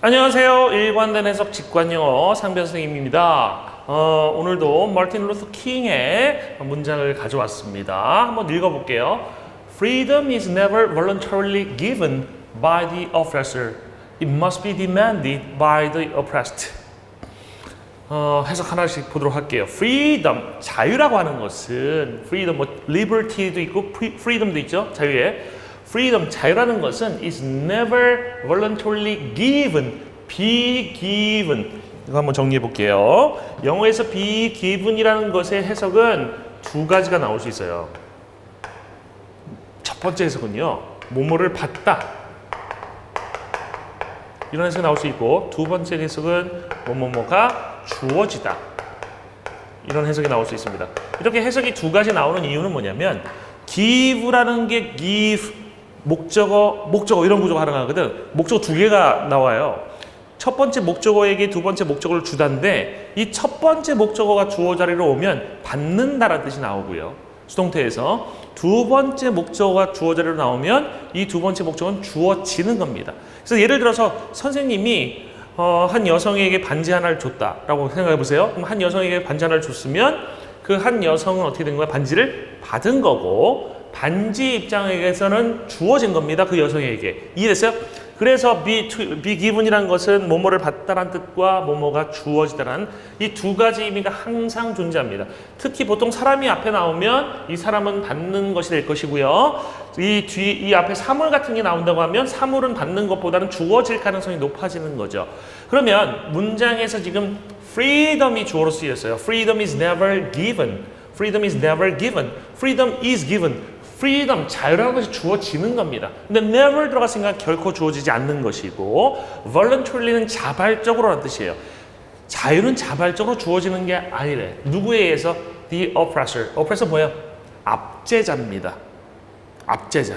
안녕하세요. 일관된 해석 직관영어 상변 선생님입니다. 오늘도 마틴 루터 킹의 문장을 가져왔습니다. 한번 읽어볼게요. Freedom is never voluntarily given by the oppressor. It must be demanded by the oppressed. 해석 하나씩 보도록 할게요. Freedom, 자유라고 하는 것은 freedom, liberty도 있고 freedom도 있죠. 자유에. freedom, 자유라는 것은 is never voluntarily given, be given. 이거 한번 정리해 볼게요. 영어에서 be given이라는 것의 해석은 두 가지가 나올 수 있어요. 첫 번째 해석은요, 뭐뭐를 받다, 이런 해석이 나올 수 있고, 두 번째 해석은 뭐뭐가 주어지다, 이런 해석이 나올 수 있습니다. 이렇게 해석이 두 가지 나오는 이유는 뭐냐면 give라는 게 give, 목적어 이런 구조가 가능하거든. 목적어 두 개가 나와요. 첫 번째 목적어에게 두 번째 목적어를 주다인데, 이 첫 번째 목적어가 주어 자리로 오면 받는다라는 뜻이 나오고요. 수동태에서 두 번째 목적어가 주어 자리로 나오면 이 두 번째 목적어는 주어지는 겁니다. 그래서 예를 들어서 선생님이 한 여성에게 반지 하나를 줬다라고 생각해 보세요. 그럼 한 여성에게 반지 하나를 줬으면 그 한 여성은 어떻게 된 거야? 반지를 받은 거고, 반지 입장에서는 주어진 겁니다. 그 여성에게. 이해됐어요? 그래서 be given이라는 것은 뭐뭐를 받다라는 뜻과 뭐뭐가 주어지다라는 이 두 가지 의미가 항상 존재합니다. 특히 보통 사람이 앞에 나오면 이 사람은 받는 것이 될 것이고요. 이 앞에 사물 같은 게 나온다고 하면 사물은 받는 것보다는 주어질 가능성이 높아지는 거죠. 그러면 문장에서 지금 freedom이 주어로 쓰였어요. freedom is never given. freedom is never given. freedom is given. freedom, 자유라는 것이 주어지는 겁니다. 근데 never 들어갔으니까 결코 주어지지 않는 것이고, voluntary는 자발적으로라는 뜻이에요. 자유는 자발적으로 주어지는 게 아니래. 누구에 의해서? The oppressor. oppressor 뭐예요? 압제자입니다. 압제자.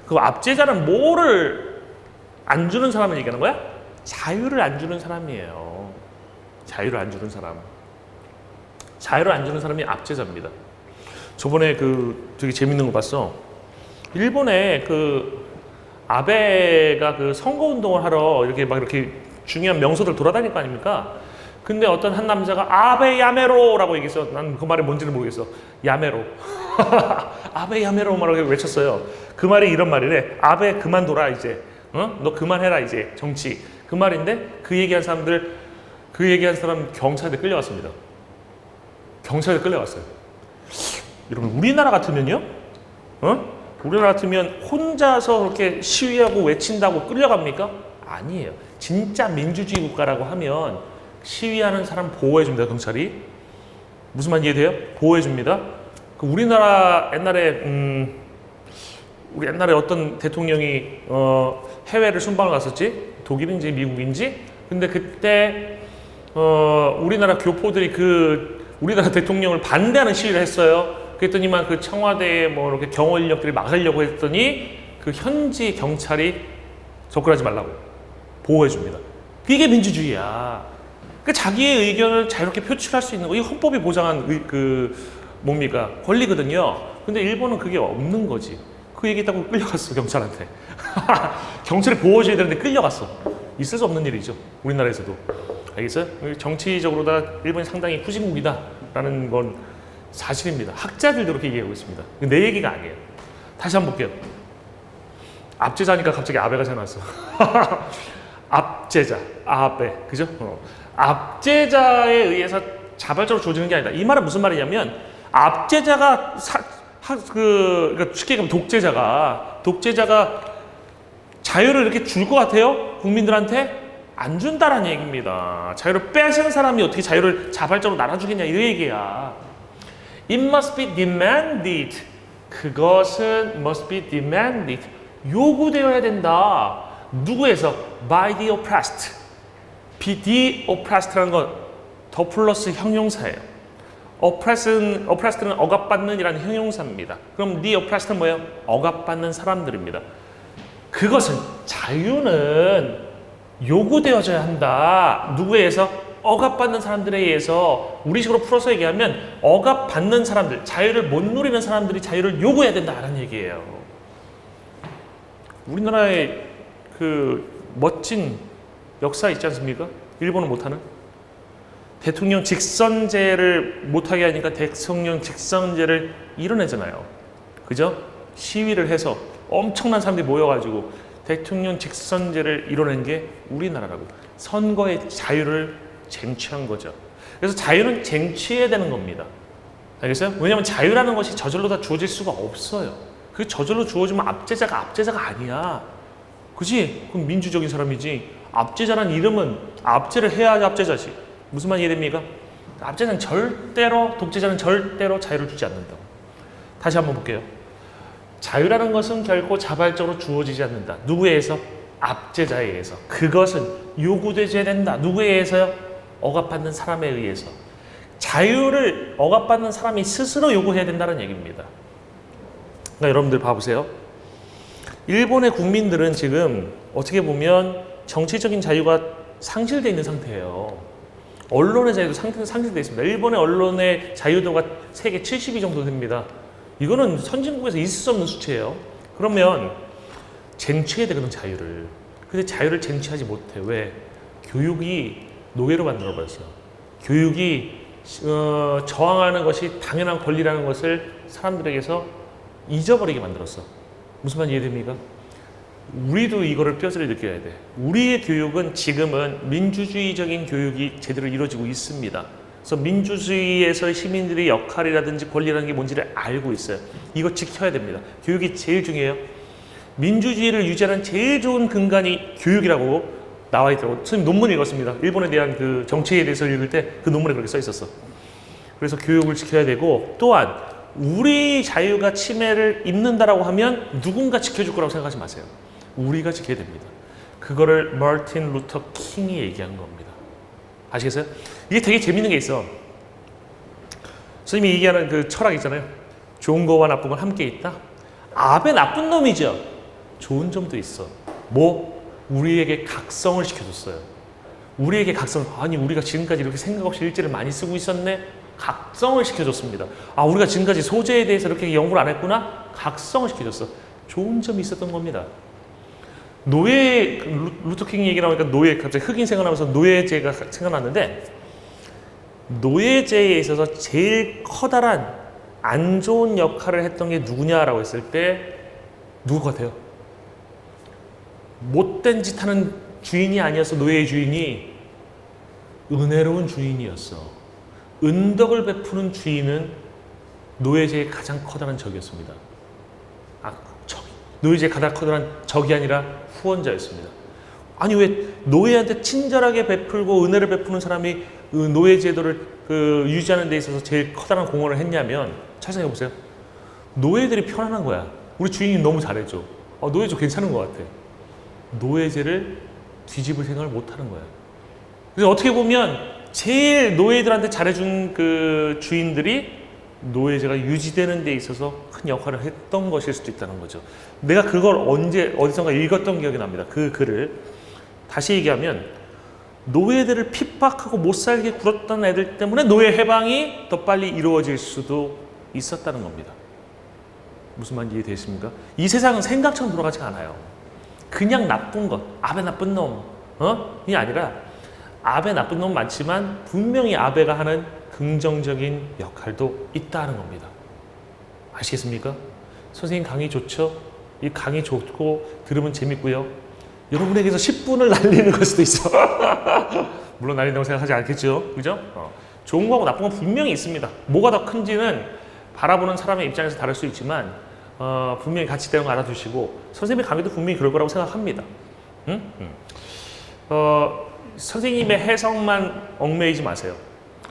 그 압제자는 뭐를 안 주는 사람을 얘기하는 거야? 자유를 안 주는 사람이에요. 자유를 안 주는 사람. 자유를 안 주는 사람이 압제자입니다. 저번에 되게 재밌는 거 봤어. 일본에 아베가 선거운동을 하러 이렇게 중요한 명소들 돌아다닐 거 아닙니까? 근데 어떤 한 남자가 아베 야메로라고 얘기했어. 난 그 말이 뭔지는 모르겠어. 야메로. 아베 야메로 말하고 외쳤어요. 그 말이 이런 말이래. 아베 그만둬라 이제. 너 그만해라 이제 정치. 그 말인데 그 얘기한 사람 경찰에 끌려갔습니다. 경찰에 끌려갔어요. 여러분, 우리나라 같으면요? 우리나라 같으면 혼자서 그렇게 시위하고 외친다고 끌려갑니까? 아니에요. 진짜 민주주의 국가라고 하면 시위하는 사람 보호해줍니다, 경찰이. 무슨 말 이해돼요? 보호해줍니다. 우리나라 우리 옛날에 어떤 대통령이 해외를 순방을 갔었지? 독일인지 미국인지? 근데 그때 우리나라 교포들이 우리나라 대통령을 반대하는 시위를 했어요. 그랬더니만 그 청와대에 이렇게 경호 인력들이 막으려고 했더니 그 현지 경찰이 접근하지 말라고 보호해줍니다. 이게 민주주의야. 자기의 의견을 자유롭게 표출할 수 있는 거, 이 헌법이 보장한 권리거든요. 근데 일본은 그게 없는 거지. 그 얘기했다고 끌려갔어, 경찰한테. 경찰이 보호해줘야 되는데 끌려갔어. 있을 수 없는 일이죠, 우리나라에서도. 알겠어요? 정치적으로 일본이 상당히 후진국이다라는 건 사실입니다. 학자들도 그렇게 얘기하고 있습니다. 내 얘기가 아니에요. 다시 한번 볼게요. 압제자니까 갑자기 아베가 생각났어. 압제자, 아베, 그죠? 압제자에 의해서 자발적으로 주어지는 게 아니다. 이 말은 무슨 말이냐면, 압제자가 그러니까 쉽게 얘기하면 독재자가 자유를 이렇게 줄 것 같아요? 국민들한테? 안 준다라는 얘기입니다. 자유를 뺏은 사람이 어떻게 자유를 자발적으로 나눠주겠냐, 이 얘기야. It must be demanded. 그것은 must be demanded. 요구되어야 된다. 누구에서? By the oppressed. The oppressed라는 건 더 플러스 형용사예요. oppressed는 억압받는 이라는 형용사입니다. 그럼 the oppressed는 뭐예요? 억압받는 사람들입니다. 그것은, 자유는 요구되어져야 한다. 누구에 의해서? 억압받는 사람들에 의해서. 우리식으로 풀어서 얘기하면 억압받는 사람들, 자유를 못 누리는 사람들이 자유를 요구해야 된다라는 얘기예요. 우리나라의 멋진 역사 있지 않습니까? 일본은 못하는. 대통령 직선제를 못하게 하니까 대통령 직선제를 이뤄내잖아요. 그죠? 시위를 해서 엄청난 사람들이 모여가지고 대통령 직선제를 이뤄낸 게 우리나라라고. 선거의 자유를 쟁취한 거죠. 그래서 자유는 쟁취해야 되는 겁니다. 알겠어요? 왜냐하면 자유라는 것이 저절로 다 주어질 수가 없어요. 그 저절로 주어지면 압제자가 아니야. 그지? 그럼 민주적인 사람이지. 압제자란 이름은 압제를 해야지 압제자지. 무슨 말 이해됩니까? 압제자는 절대로, 독재자는 절대로 자유를 주지 않는다. 다시 한번 볼게요. 자유라는 것은 결코 자발적으로 주어지지 않는다. 누구에 의해서? 압제자에 의해서. 그것은 요구되어야 된다. 누구에 의해서요? 억압받는 사람에 의해서. 자유를 억압받는 사람이 스스로 요구해야 된다는 얘기입니다. 그러니까 여러분들 봐보세요. 일본의 국민들은 지금 어떻게 보면 정치적인 자유가 상실되어 있는 상태예요. 언론의 자유도 상실되어 있습니다. 일본의 언론의 자유도가 세계 70위 정도 됩니다. 이거는 선진국에서 있을 수 없는 수치예요. 그러면 쟁취해야 되거든, 자유를. 근데 자유를 쟁취하지 못해. 왜? 교육이 노예로 만들어버렸어. 교육이 저항하는 것이 당연한 권리라는 것을 사람들에게서 잊어버리게 만들었어. 무슨 말 이해됩니까? 우리도 이거를 뼈저리 느껴야 돼. 우리의 교육은 지금은 민주주의적인 교육이 제대로 이루어지고 있습니다. 그래서 민주주의에서 시민들의 역할이라든지 권리라는 게 뭔지를 알고 있어요. 이거 지켜야 됩니다. 교육이 제일 중요해요. 민주주의를 유지하는 제일 좋은 근간이 교육이라고 나와 있더라고요. 선생님 논문 읽었습니다. 일본에 대한 그 정치에 대해서 읽을 때 그 논문에 그렇게 써 있었어. 그래서 교육을 지켜야 되고, 또한 우리 자유가 침해를 입는다라고 하면 누군가 지켜줄 거라고 생각하지 마세요. 우리가 지켜야 됩니다. 그거를 마틴 루터 킹이 얘기한 겁니다. 아시겠어요? 이게 되게 재밌는 게 있어. 선생님이 얘기하는 그 철학 있잖아요. 좋은 거와 나쁜 건 함께 있다. 아베 나쁜 놈이죠. 좋은 점도 있어. 뭐? 우리에게 각성을 시켜줬어요. 우리에게 각성, 아니 우리가 지금까지 이렇게 생각 없이 일제를 많이 쓰고 있었네? 각성을 시켜줬습니다. 아, 우리가 지금까지 소재에 대해서 이렇게 연구를 안 했구나? 각성을 시켜줬어. 좋은 점이 있었던 겁니다. 노예, 루터킹 얘기 나오니까 노예, 갑자기 흑인 생각나면서 노예제가 생각났는데, 노예제에 있어서 제일 커다란 안 좋은 역할을 했던 게 누구냐라고 했을 때 누구 같아요? 못된 짓 하는 주인이 아니었어. 노예의 주인이 은혜로운 주인이었어. 은덕을 베푸는 주인은 노예제의 가장 커다란 적이었습니다. 노예제의 가장 커다란 적이 아니라 후원자였습니다. 아니 왜 노예한테 친절하게 베풀고 은혜를 베푸는 사람이 노예제도를 유지하는 데 있어서 제일 커다란 공헌을 했냐면, 잘 생각해 보세요. 노예들이 편안한 거야. 우리 주인이 너무 잘해줘. 노예제 괜찮은 것 같아. 노예제를 뒤집을 생각을 못 하는 거야. 그래서 어떻게 보면 제일 노예들한테 잘해준 그 주인들이 노예제가 유지되는 데 있어서 큰 역할을 했던 것일 수도 있다는 거죠. 내가 그걸 어디선가 읽었던 기억이 납니다. 그 글을. 다시 얘기하면, 노예들을 핍박하고 못 살게 굴었던 애들 때문에 노예 해방이 더 빨리 이루어질 수도 있었다는 겁니다. 무슨 말인지 이해되십니까? 이 세상은 생각처럼 돌아가지 않아요. 그냥 나쁜 것, 아베 나쁜 놈, 이 아니라 아베 나쁜 놈 많지만 분명히 아베가 하는 긍정적인 역할도 있다는 겁니다. 아시겠습니까? 선생님 강의 좋죠? 이 강의 좋고 들으면 재밌고요. 여러분에게서 10분을 날리는 걸 수도 있어. 물론 날린다고 생각하지 않겠죠? 그죠? 좋은 거하고 나쁜 건 분명히 있습니다. 뭐가 더 큰지는 바라보는 사람의 입장에서 다를 수 있지만 분명히 같이 대응 알아두시고, 선생님의 강의도 분명히 그럴 거라고 생각합니다. 선생님의 해석만 얽매이지 마세요.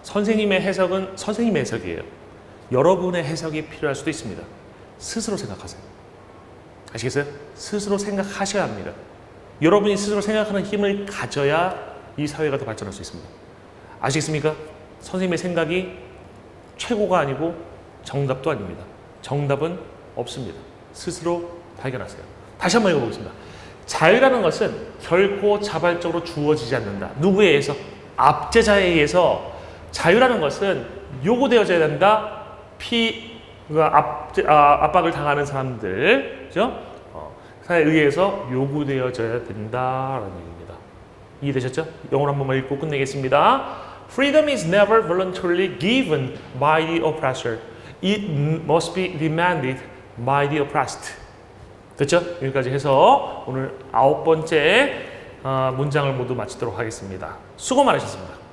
선생님의 해석은 선생님의 해석이에요. 여러분의 해석이 필요할 수도 있습니다. 스스로 생각하세요. 아시겠어요? 스스로 생각하셔야 합니다. 여러분이 스스로 생각하는 힘을 가져야 이 사회가 더 발전할 수 있습니다. 아시겠습니까? 선생님의 생각이 최고가 아니고 정답도 아닙니다. 정답은 없습니다. 스스로 발견하세요. 다시 한번 읽어보겠습니다. 자유라는 것은 결코 자발적으로 주어지지 않는다. 누구에 의해서? 압제자에 의해서. 자유라는 것은 요구되어져야 된다. 압박을 당하는 사람들, 그죠? 에 의해서 요구되어져야 된다라는 얘기입니다. 이해되셨죠? 영어로 한 번만 읽고 끝내겠습니다. Freedom is never voluntarily given by the oppressor. It must be demanded by the oppressed. 됐죠? 여기까지 해서 오늘 9번째 문장을 모두 마치도록 하겠습니다. 수고 많으셨습니다.